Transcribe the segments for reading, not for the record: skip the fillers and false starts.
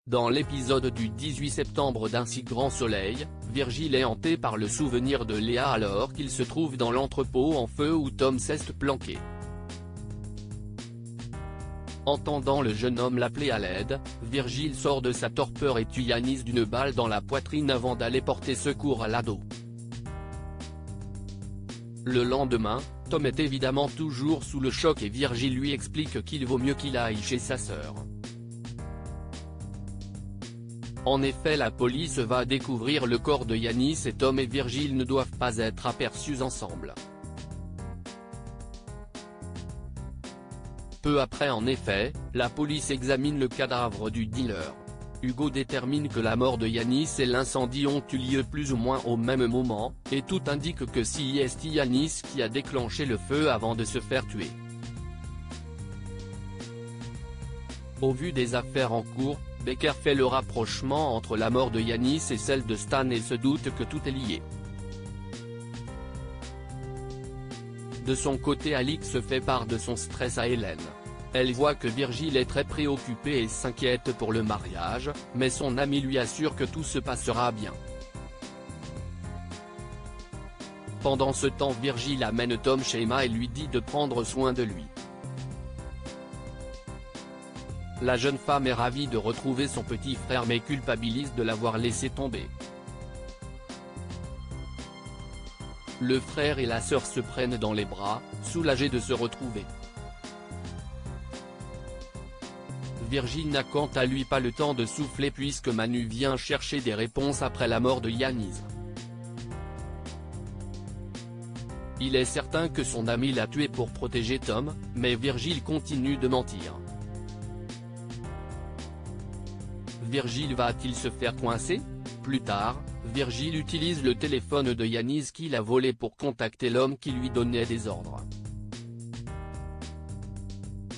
Dans l'épisode du 18 septembre d'Un si grand soleil, Virgile est hanté par le souvenir de Léa alors qu'il se trouve dans l'entrepôt en feu où Tom s'est planqué. Entendant le jeune homme l'appeler à l'aide, Virgile sort de sa torpeur et tue Yanis d'une balle dans la poitrine avant d'aller porter secours à l'ado. Le lendemain, Tom est évidemment toujours sous le choc et Virgile lui explique qu'il vaut mieux qu'il aille chez sa sœur. En effet, la police va découvrir le corps de Yanis et Tom et Virgile ne doivent pas être aperçus ensemble. Peu après en effet, la police examine le cadavre du dealer. Hugo détermine que la mort de Yanis et l'incendie ont eu lieu plus ou moins au même moment, et tout indique que c'est Yanis qui a déclenché le feu avant de se faire tuer. Au vu des affaires en cours, Becker fait le rapprochement entre la mort de Yanis et celle de Stan et se doute que tout est lié. De son côté, Alix fait part de son stress à Hélène. Elle voit que Virgile est très préoccupé et s'inquiète pour le mariage, mais son ami lui assure que tout se passera bien. Pendant ce temps, Virgile amène Tom chez Emma et lui dit de prendre soin de lui. La jeune femme est ravie de retrouver son petit frère mais culpabilise de l'avoir laissé tomber. Le frère et la sœur se prennent dans les bras, soulagés de se retrouver. Virgile n'a quant à lui pas le temps de souffler puisque Manu vient chercher des réponses après la mort de Yanis. Il est certain que son ami l'a tué pour protéger Tom, mais Virgile continue de mentir. Virgile va-t-il se faire coincer? Plus tard, Virgile utilise le téléphone de Yanis qu'il a volé pour contacter l'homme qui lui donnait des ordres.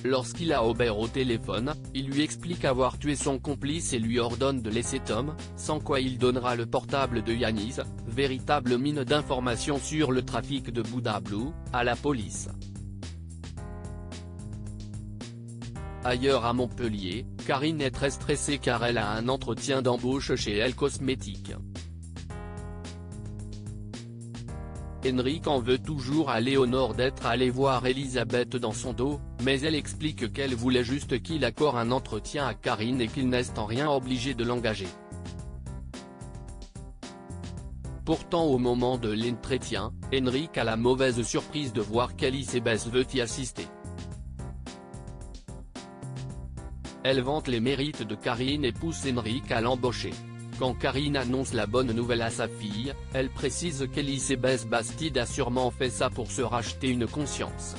Lorsqu'il a Aubert au téléphone, il lui explique avoir tué son complice et lui ordonne de laisser Tom, sans quoi il donnera le portable de Yanis, véritable mine d'informations sur le trafic de Bouddha Blue, à la police. Ailleurs à Montpellier, Karine est très stressée car elle a un entretien d'embauche chez Elle Cosmétiques. Henrik en veut toujours à Léonore d'être allée voir Elisabeth dans son dos, mais elle explique qu'elle voulait juste qu'il accorde un entretien à Karine et qu'il n'est en rien obligé de l'engager. Pourtant au moment de l'entretien, Henrik a la mauvaise surprise de voir qu'Elisabeth veut y assister. Elle vante les mérites de Karine et pousse Henrik à l'embaucher. Quand Karine annonce la bonne nouvelle à sa fille, elle précise qu'Elisabeth Bastide a sûrement fait ça pour se racheter une conscience.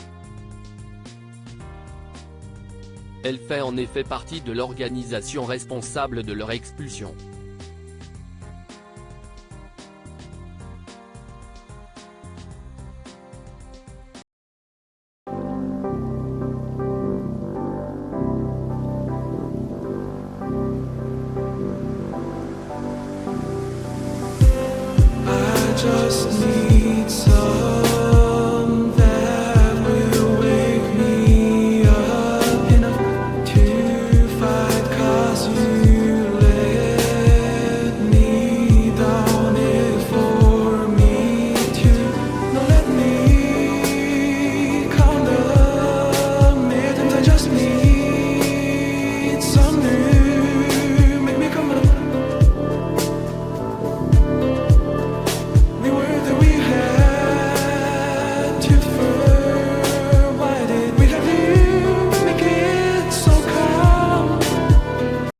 Elle fait en effet partie de l'organisation responsable de leur expulsion.